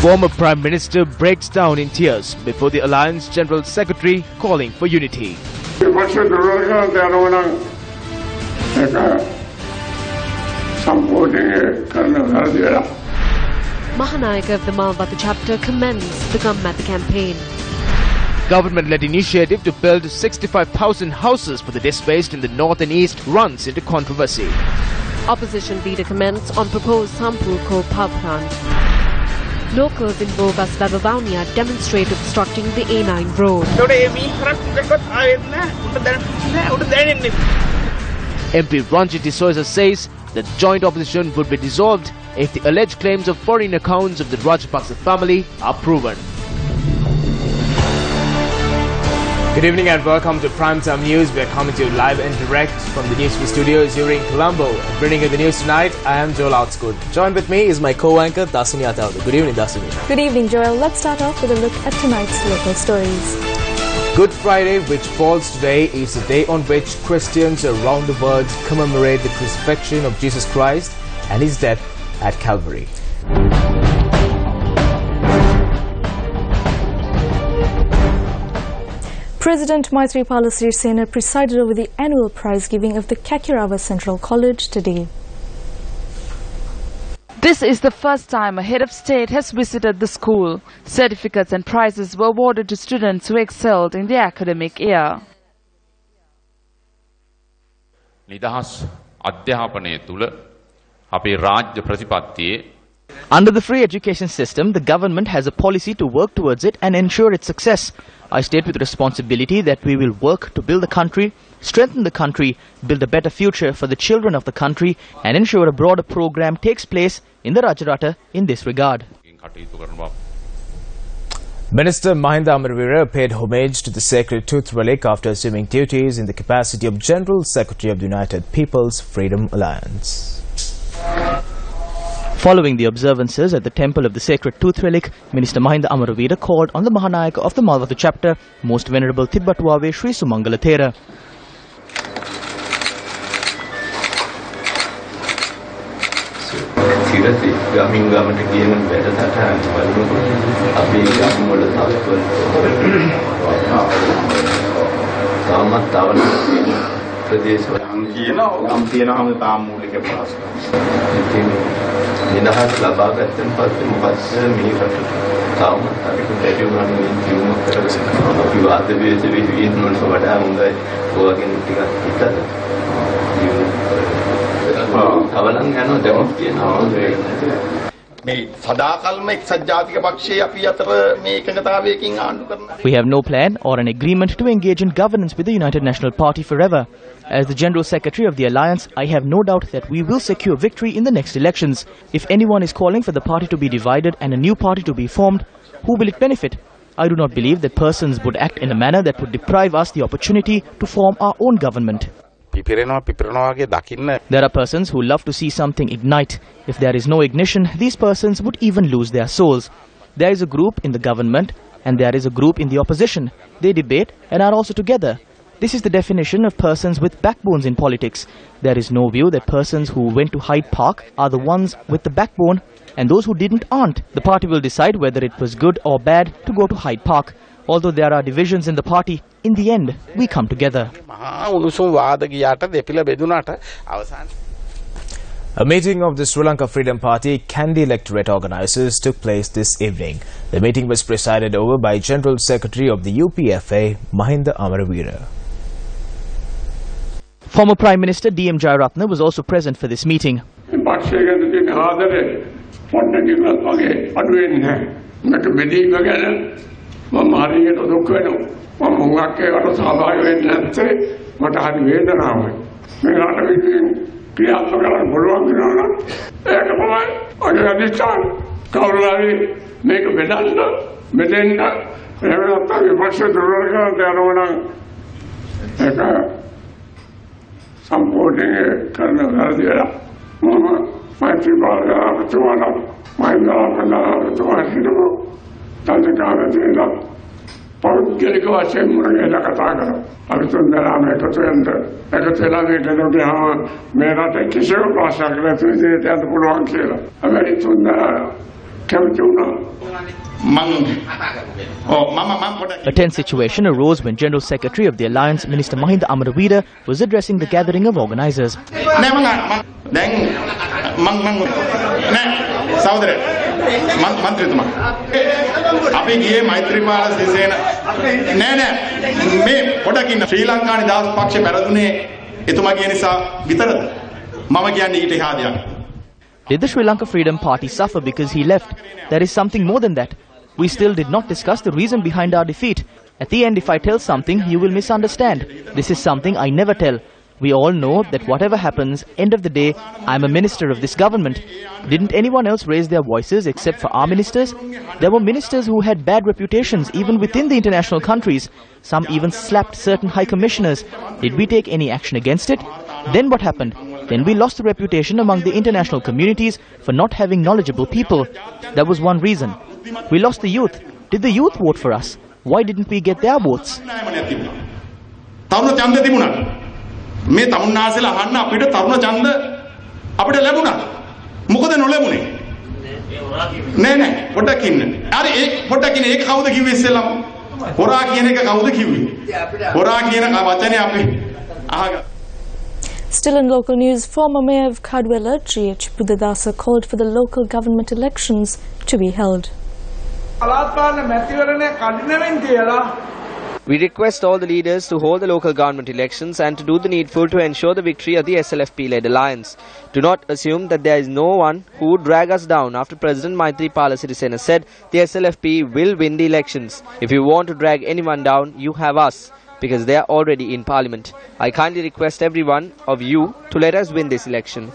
Former Prime Minister breaks down in tears before the Alliance General Secretary calling for unity. Mahanayaka of the Malvata chapter commends the Gammatha campaign. Government-led initiative to build 65,000 houses for the displaced in the north and east runs into controversy. Opposition leader comments on proposed Sampulko power plant. Locals in Bogas Lavavania demonstrate obstructing the A9 road. MP Ranjit D'Souza says that joint opposition would be dissolved if the alleged claims of foreign accounts of the Rajapaksa family are proven. Good evening and welcome to Primetime News. We are coming to you live and direct from the Newsfirst studios here in Colombo. Bringing you the news tonight, I am Joel Outsgood. Joined with me is my co-anchor Dasini Atalda. Good evening, Dasini. Good evening, Joel. Let's start off with a look at tonight's local stories. Good Friday, which falls today, is the day on which Christians around the world commemorate the crucifixion of Jesus Christ and his death at Calvary. President Maithripala Sirisena presided over the annual prize giving of the Kakirava Central College today. This is the first time a head of state has visited the school. Certificates and prizes were awarded to students who excelled in the academic year. නිදහස් අධ්‍යාපනය තුල අපේ රාජ්‍ය ප්‍රතිපත්තියේ Under the free education system, the government has a policy to work towards it and ensure its success. I state with responsibility that we will work to build the country, strengthen the country, build a better future for the children of the country and ensure a broader program takes place in the Rajarata in this regard. Minister Mahinda Amarveera paid homage to the sacred tooth relic after assuming duties in the capacity of General Secretary of the United People's Freedom Alliance. Following the observances at the temple of the sacred tooth relic, Minister Mahinda Amarveera called on the Mahanayaka of the Malvata chapter, Most Venerable Tibbatuave Sri Sumangala Thera. නිදහස් ලබා ගත්තන් පස්සේ මොකක්ද මේ රටට තාමත් අපි කුටේටි උනන්නේ ජීවුම කරගෙන අපි වාද විවේච විහිින්නට වඩා හොඳයි ඔයගෙන් ටිකක් හිතද අවලං යනවා දෙමොත් කියනවා මේ සදාකල්ම එක්සත් ජාතික පක්ෂයේ අපි අතර මේ එකඟතාවයකින් ආණ්ඩු කරනවා. We have no plan or an agreement to engage in governance with the United National Party forever. As the General Secretary of the Alliance, I have no doubt that we will secure victory in the next elections. If anyone is calling for the party to be divided and a new party to be formed, who will it benefit? I do not believe that persons would act in a manner that would deprive us the opportunity to form our own government. There are persons who love to see something ignite. If there is no ignition, these persons would even lose their souls. There is a group in the government and there is a group in the opposition. They debate and are also together. This is the definition of persons with backbones in politics. There is no view that persons who went to Hyde Park are the ones with the backbone and those who didn't aren't. The party will decide whether it was good or bad to go to Hyde Park. Although there are divisions in the party, in the end, we come together. A meeting of the Sri Lanka Freedom Party Kandy electorate organisers took place this evening. The meeting was presided over by General Secretary of the UPFA, Mahinda Amarveera. Former Prime Minister D.M. Jayaratne was also present for this meeting. පෞද්ගලික වශයෙන් මුරගේලා කතා කරා. අපි තුන්දෙනාම එකතු වෙලා මේකට මේ රටේ කිසිම ප්‍රශ්නයක් නැතුව ඉදිරියට යන්න පුළුවන් කියලා. අපි තුන්දෙනා A tense situation arose when General Secretary of the Alliance, Minister Mahinda Amaravida, was addressing the gathering of organisers. Did the Sri Lanka Freedom Party suffer because he left? There is something more than that. We still did not discuss the reason behind our defeat. At the end, if I tell something, you will misunderstand. This is something I never tell. We all know that whatever happens, end of the day, I am a minister of this government. Didn't anyone else raise their voices except for our ministers? There were ministers who had bad reputations even within the international countries. Some even slapped certain high commissioners. Did we take any action against it? Then what happened? Then we lost the reputation among the international communities for not having knowledgeable people. That was one reason. We lost the youth. Did the youth vote for us? Why didn't we get their votes? මේ තමුන්නාසලා අහන්න අපිට තරුණ ඡන්ද අපිට ලැබුණා. මොකද නොලැබුණේ? නෑ පොඩ්ඩක් ඉන්න. හරි ඒ පොඩ්ඩක් ඉන්න. ඒක කවුද කිව්වේ ඉස්සෙල්ලාම? හොරා කියන එක කවුද කිව්වේ? හොරා කියන වචනේ අපි අහගන්න. Still in local news, former Mayor of Kadwela, G.H. Budadasa, called for the local government elections to be held. We request all the leaders to hold the local government elections and to do the needful to ensure the victory of the SLFP-led alliance. Do not assume that there is no one who would drag us down after President Maithripala Sirisena said the SLFP will win the elections. If you want to drag anyone down, you have us, because they are already in parliament. I kindly request every one of you to let us win this election.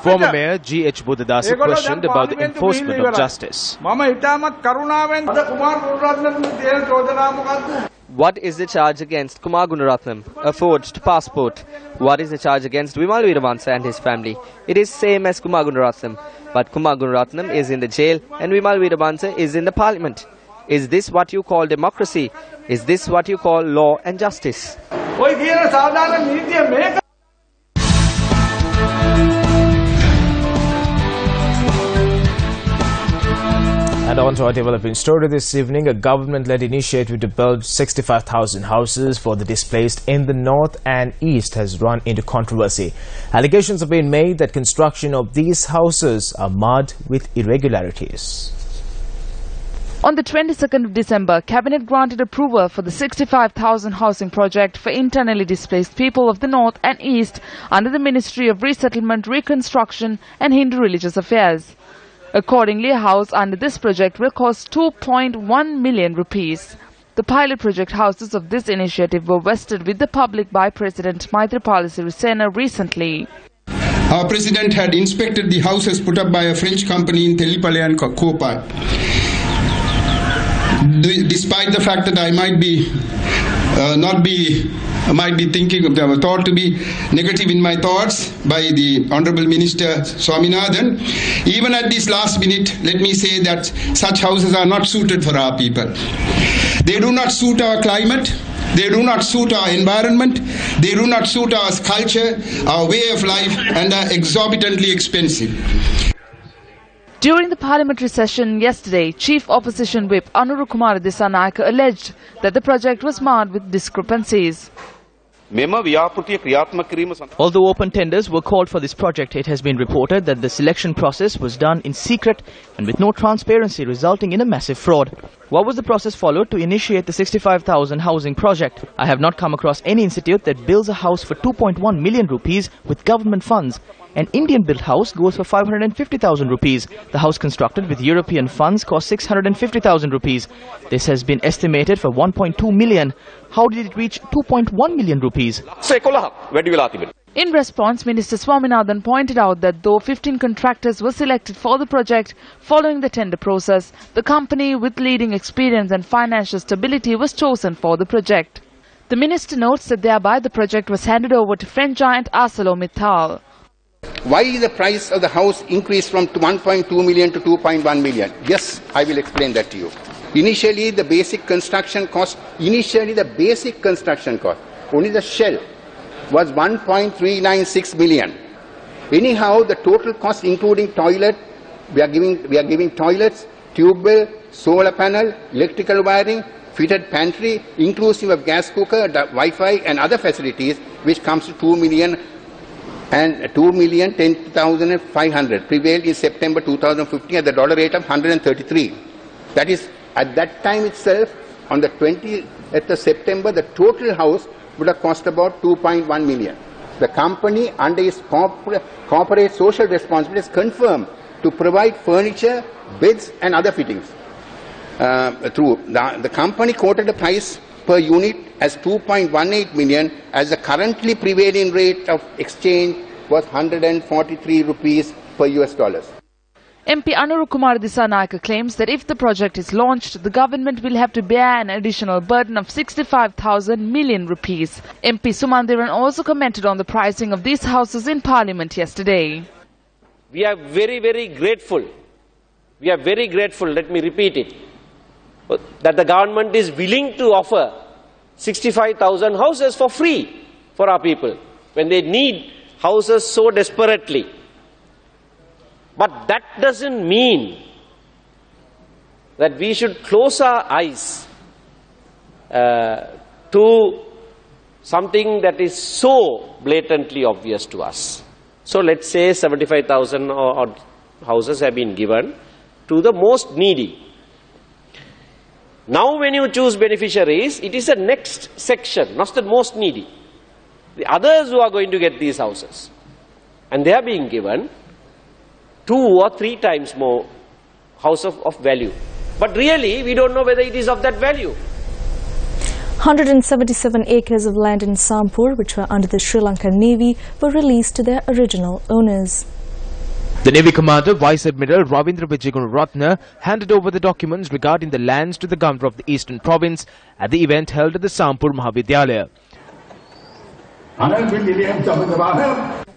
Former Mayor G.H. Budadasa questioned about the enforcement of justice. What is the charge against Kumar Gunaratnam? A forged passport. What is the charge against Vimal Veeramansa and his family? It is same as Kumar Gunaratnam. But Kumar Gunaratnam is in the jail and Vimal Veeramansa is in the parliament. Is this what you call democracy? Is this what you call law and justice? And on to our developing story this evening, a government-led initiative to build 65,000 houses for the displaced in the north and east has run into controversy. Allegations have been made that construction of these houses are marred with irregularities. On the 22nd of December, Cabinet granted approval for the 65,000 housing project for internally displaced people of the North and East under the Ministry of Resettlement, Reconstruction and Hindu Religious Affairs. Accordingly, a house under this project will cost 2.1 million rupees. The pilot project houses of this initiative were vested with the public by President Maithripala Sirisena recently. Our President had inspected the houses put up by a French company in Telipale and Kopai. Despite the fact that I might be thought to be negative in my thoughts by the Honorable Minister Swaminathan, even at this last minute, let me say that such houses are not suited for our people. They do not suit our climate. They do not suit our environment. They do not suit our culture, our way of life, and are exorbitantly expensive. During the parliamentary session yesterday, Chief Opposition Whip Anuru Kumara Dissanayaka alleged that the project was marred with discrepancies. Although open tenders were called for this project, it has been reported that the selection process was done in secret and with no transparency, resulting in a massive fraud. What was the process followed to initiate the 65,000 housing project? I have not come across any institute that builds a house for 2.1 million rupees with government funds. An Indian-built house goes for 550,000 rupees. The house constructed with European funds cost 650,000 rupees. This has been estimated for 1.2 million. How did it reach 2.1 million rupees? In response, Minister Swaminathan pointed out that though 15 contractors were selected for the project following the tender process, the company with leading experience and financial stability was chosen for the project. The minister notes that thereby the project was handed over to French giant ArcelorMittal. Why the price of the house increased from 1.2 million to 2.1 million? Yes, I will explain that to you. Initially, the basic construction cost, only the shell was 1.396 million. Anyhow, the total cost including toilet, we are giving toilets, tube well, solar panel, electrical wiring, fitted pantry, inclusive of gas cooker, Wi-Fi and other facilities, which comes to 2,010,500 prevailed in September 2015 at the dollar rate of 133. That is, at that time itself, on the 20th of September, the total house would have cost about 2.1 million. The company, under its corporate social responsibility, is confirmed to provide furniture, beds and other fittings. The company quoted a price per unit as 2.18 million, as the currently prevailing rate of exchange was 143 rupees per US dollars. MP Anuru Kumar Disanayake claims that if the project is launched, the government will have to bear an additional burden of 65,000 million rupees. MP Sumandiran also commented on the pricing of these houses in Parliament yesterday. We are very, very grateful. We are very grateful, let me repeat it, that the government is willing to offer 65,000 houses for free for our people when they need houses so desperately. But that doesn't mean that we should close our eyes to something that is so blatantly obvious to us. So let's say 75,000 odd houses have been given to the most needy. Now when you choose beneficiaries, it is the next section, not the most needy. The others who are going to get these houses. And they are being given 2 or 3 times more house of value. But really, we don't know whether it is of that value. 177 acres of land in Sampur, which were under the Sri Lankan Navy, were released to their original owners. The Navy Commander, Vice Admiral Ravindra Vijayagunaratne, handed over the documents regarding the lands to the Governor of the Eastern Province at the event held at the Sampur Mahavidyalaya.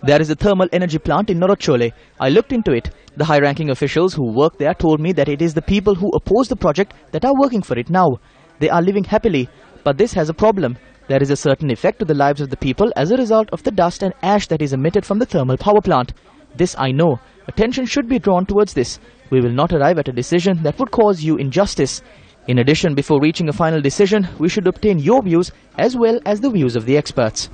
There is a thermal energy plant in Norochole. I looked into it. The high-ranking officials who work there told me that it is the people who oppose the project that are working for it now. They are living happily, but this has a problem. There is a certain effect to the lives of the people as a result of the dust and ash that is emitted from the thermal power plant. This I know. Attention should be drawn towards this. We will not arrive at a decision that would cause you injustice. In addition, before reaching a final decision, we should obtain your views as well as the views of the experts.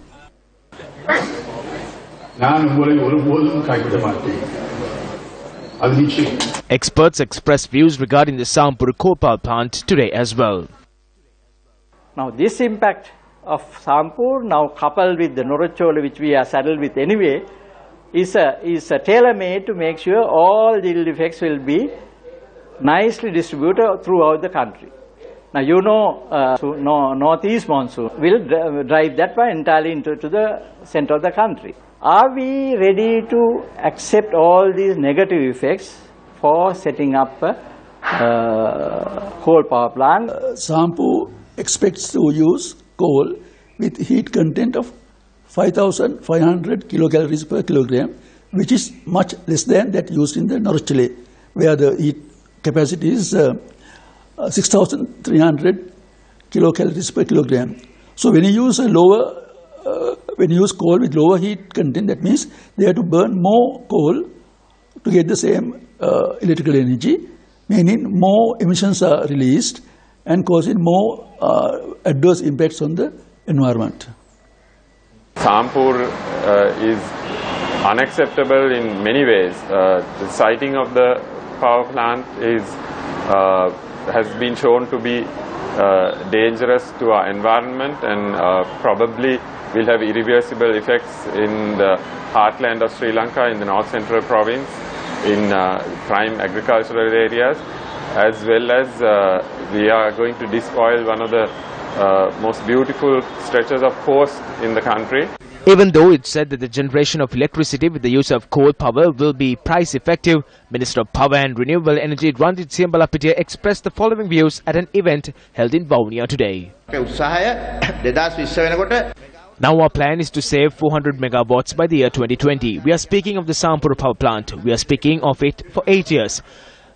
Experts expressed views regarding the Sampur coal power plant today as well. Now this impact of Sampur, now coupled with the Norochole, which we are saddled with anyway, is a tailor-made to make sure all the ill effects will be nicely distributed throughout the country. Now you know, northeast monsoon will drive that one entirely into the center of the country. Are we ready to accept all these negative effects for setting up a coal power plant? Sampur expects to use coal with heat content of 5,500 kilocalories per kilogram, which is much less than that used in the Norochole, where the heat capacity is 6,300 kilocalories per kilogram. So when you use coal with lower heat content, that means they have to burn more coal to get the same electrical energy, meaning more emissions are released and causing more adverse impacts on the environment. Sampur is unacceptable in many ways. The siting of the power plant has been shown to be dangerous to our environment and probably will have irreversible effects in the heartland of Sri Lanka, in the north central province, in prime agricultural areas, as well as we are going to despoil one of the most beautiful stretches of coast in the country. Even though it's said that the generation of electricity with the use of coal power will be price effective, Minister of Power and Renewable Energy Ranjit Siambalapitiya expressed the following views at an event held in Vavuniya today. Now our plan is to save 400 megawatts by the year 2020. We are speaking of the Sampur power plant. We are speaking of it for 8 years.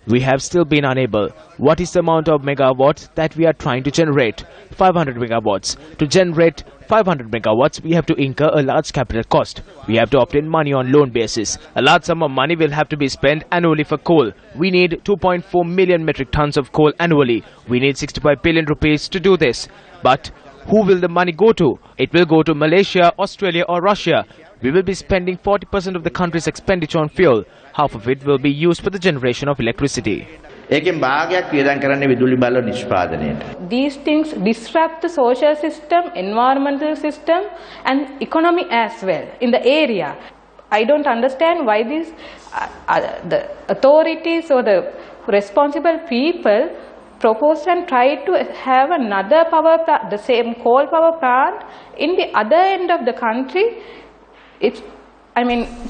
We have still been unable. What is the amount of megawatts that we are trying to generate? 500 megawatts. To generate 500 megawatts, we have to incur a large capital cost. We have to obtain money on loan basis. A large sum of money will have to be spent annually for coal. We need 2.4 million metric tons of coal annually. We need 65 billion rupees to do this. But who will the money go to? It will go to Malaysia, Australia or Russia. We will be spending 40% of the country's expenditure on fuel. Half of it will be used for the generation of electricity. These things disrupt the social system, environmental system and economy as well in the area. I don't understand why these the authorities or the responsible people propose and try to have another power plant, the same coal power plant in the other end of the country. It's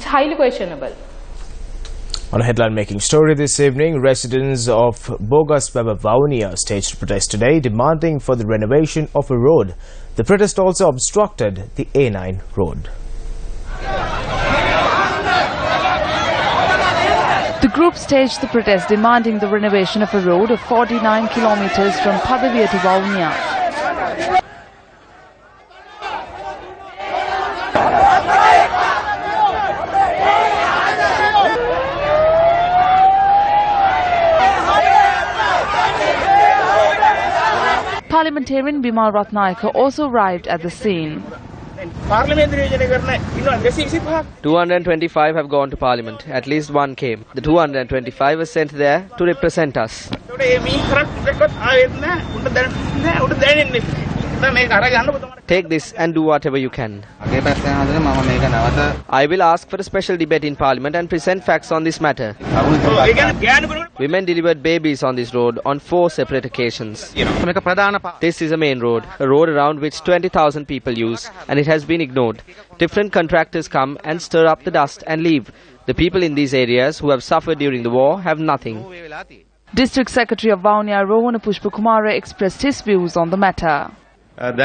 highly questionable. On a headline-making story this evening, residents of Bogas Vavavonia staged a protest today demanding for the renovation of a road. The protest also obstructed the A9 road. The group staged the protest demanding the renovation of a road of 49 kilometers from Padavia to Vavavonia. Parliamentarian Bimal Ratnayaka also arrived at the scene. 225 have gone to Parliament. At least one came. The 225 were sent there to represent us. Take this and do whatever you can. I will ask for a special debate in Parliament and present facts on this matter. Women delivered babies on this road on 4 separate occasions. This is a main road, a road around which 20,000 people use, and it has been ignored. Different contractors come and stir up the dust and leave. The people in these areas who have suffered during the war have nothing. District Secretary of Vavavonia Rohana Pushpakumara expressed his views on the matter. Already,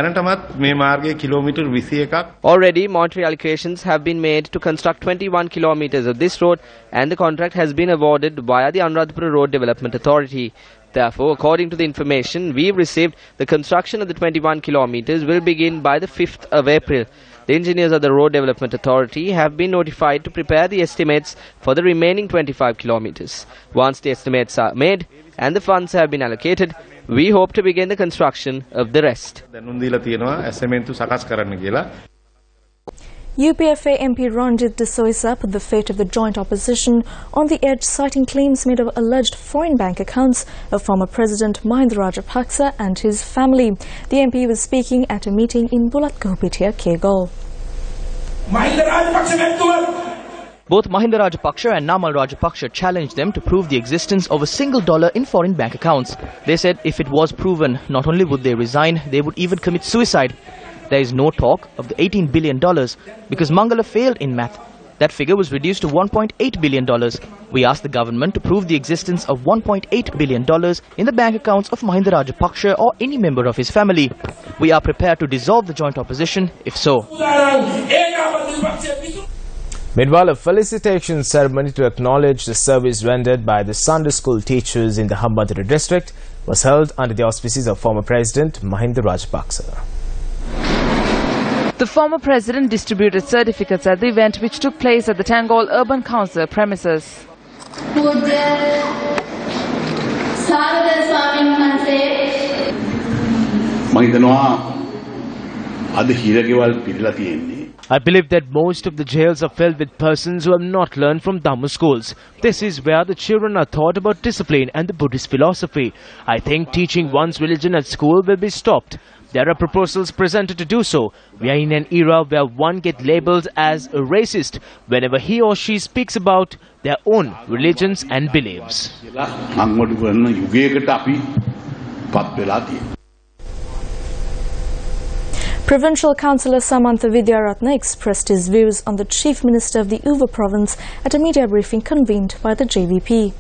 monetary allocations have been made to construct 21 kilometers of this road, and the contract has been awarded via the Anuradhapura Road Development Authority. Therefore, according to the information we've received, the construction of the 21 kilometers will begin by the 5th of April. The engineers of the Road Development Authority have been notified to prepare the estimates for the remaining 25 kilometers. Once the estimates are made and the funds have been allocated, we hope to begin the construction of the rest. UPFA MP Ranjit D'Souza put the fate of the joint opposition on the edge, citing claims made of alleged foreign bank accounts of former President Mahinda Rajapaksa and his family. The MP was speaking at a meeting in Bulat Kohpitia, Kegol. Both Mahinda Rajapaksa and Namal Rajapaksa challenged them to prove the existence of a single dollar in foreign bank accounts. They said if it was proven, not only would they resign, they would even commit suicide. There is no talk of the $18 billion because Mangala failed in math. That figure was reduced to $1.8 billion. We asked the government to prove the existence of $1.8 billion in the bank accounts of Mahinda Rajapaksa or any member of his family. We are prepared to dissolve the joint opposition if so. Meanwhile, a felicitation ceremony to acknowledge the service rendered by the Sunday school teachers in the Hambantota district was held under the auspices of former President Mahinda Rajapaksa. The former president distributed certificates at the event, which took place at the Tangol Urban Council premises. I believe that most of the jails are filled with persons who have not learned from Dhamma schools. This is where the children are taught about discipline and the Buddhist philosophy. I think teaching one's religion at school will be stopped. There are proposals presented to do so. We are in an era where one gets labelled as a racist whenever he or she speaks about their own religions and beliefs. Provincial Counselor Samantha Vidyaratna expressed his views on the Chief Minister of the Uva province at a media briefing convened by the JVP.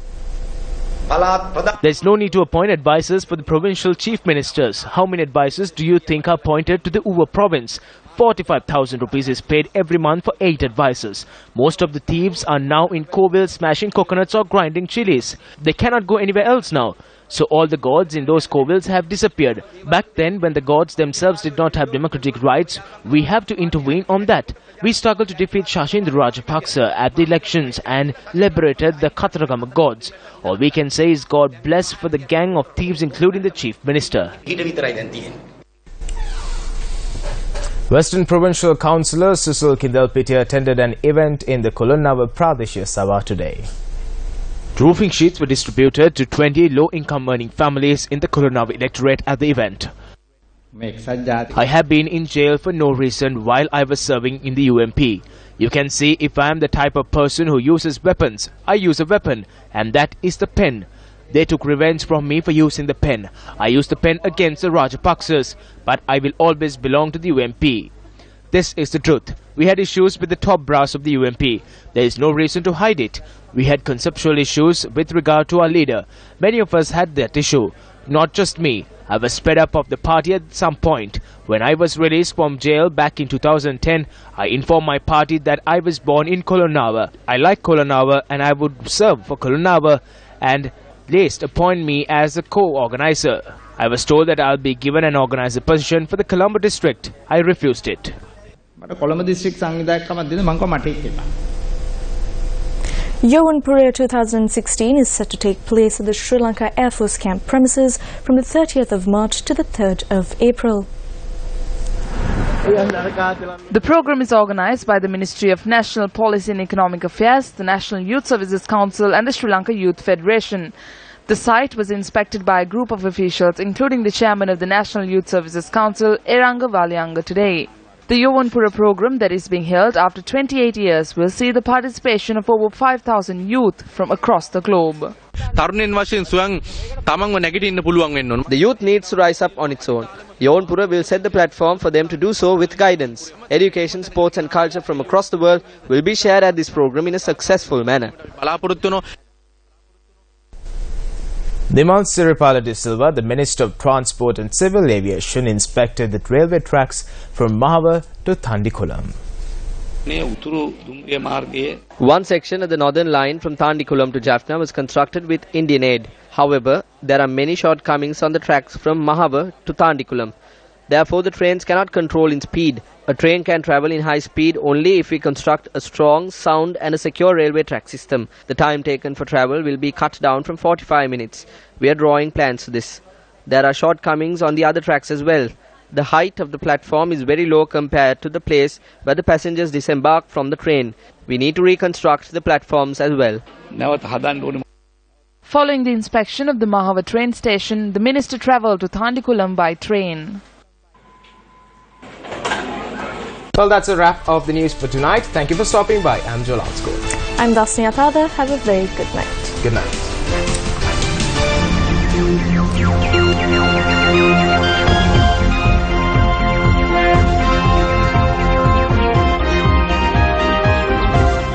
There's no need to appoint advisors for the provincial chief ministers. How many advisors do you think are appointed to the Uva province? 45,000 rupees is paid every month for 8 advisors. Most of the thieves are now in Kovel smashing coconuts or grinding chilies. They cannot go anywhere else now. So all the gods in those Kovils have disappeared. Back then, when the gods themselves did not have democratic rights, we have to intervene on that. We struggled to defeat Shashindra Rajapaksa at the elections and liberated the Kataragama gods. All we can say is God bless for the gang of thieves, including the Chief Minister. Western Provincial Counselor Susul Kindalpitiya attended an event in the Kulonnawa Pradeshya Sabha today. Roofing sheets were distributed to 20 low-income earning families in the Kulonnawa electorate at the event. I have been in jail for no reason while I was serving in the UMP. You can see if I am the type of person who uses weapons. I use a weapon, and that is the pen. They took revenge from me for using the pen. I used the pen against the Rajapaksas, but I will always belong to the UMP. This is the truth. We had issues with the top brass of the UMP. There is no reason to hide it. We had conceptual issues with regard to our leader. Many of us had that issue. Not just me. I was fed up of the party at some point. When I was released from jail back in 2010, I informed my party that I was born in Kulonnawa. I like Kulonnawa and I would serve for Kulonnawa, and list appoint me as a co-organizer. I was told that I'll be given an organizer position for the Colombo district. I refused it. Yawanpura 2016 is set to take place at the Sri Lanka Air Force Camp premises from the 30th of March to the 3rd of April. The program is organized by the Ministry of National Policy and Economic Affairs, the National Youth Services Council and the Sri Lanka Youth Federation. The site was inspected by a group of officials, including the chairman of the National Youth Services Council, Eranga Valyanga, today. The Yawanpura program that is being held after 28 years will see the participation of over 5,000 youth from across the globe. The youth needs to rise up on its own. Yawanpura will set the platform for them to do so with guidance. Education, sports and culture from across the world will be shared at this program in a successful manner. Nimal Siripala de Silva, the Minister of Transport and Civil Aviation, inspected the railway tracks from Mahava to Thandikulam. One section of the northern line from Thandikulam to Jaffna was constructed with Indian aid. However, there are many shortcomings on the tracks from Mahava to Thandikulam. Therefore, the trains cannot control in speed. A train can travel in high speed only if we construct a strong, sound and a secure railway track system. The time taken for travel will be cut down from 45 minutes. We are drawing plans for this. There are shortcomings on the other tracks as well. The height of the platform is very low compared to the place where the passengers disembark from the train. We need to reconstruct the platforms as well. Following the inspection of the Mahava train station, the minister travelled to Thandikulam by train. Well, that's a wrap of the news for tonight. Thank you for stopping by. I'm Joel Outscourt. I'm Dasnia Pada. Have a very good night. Good night.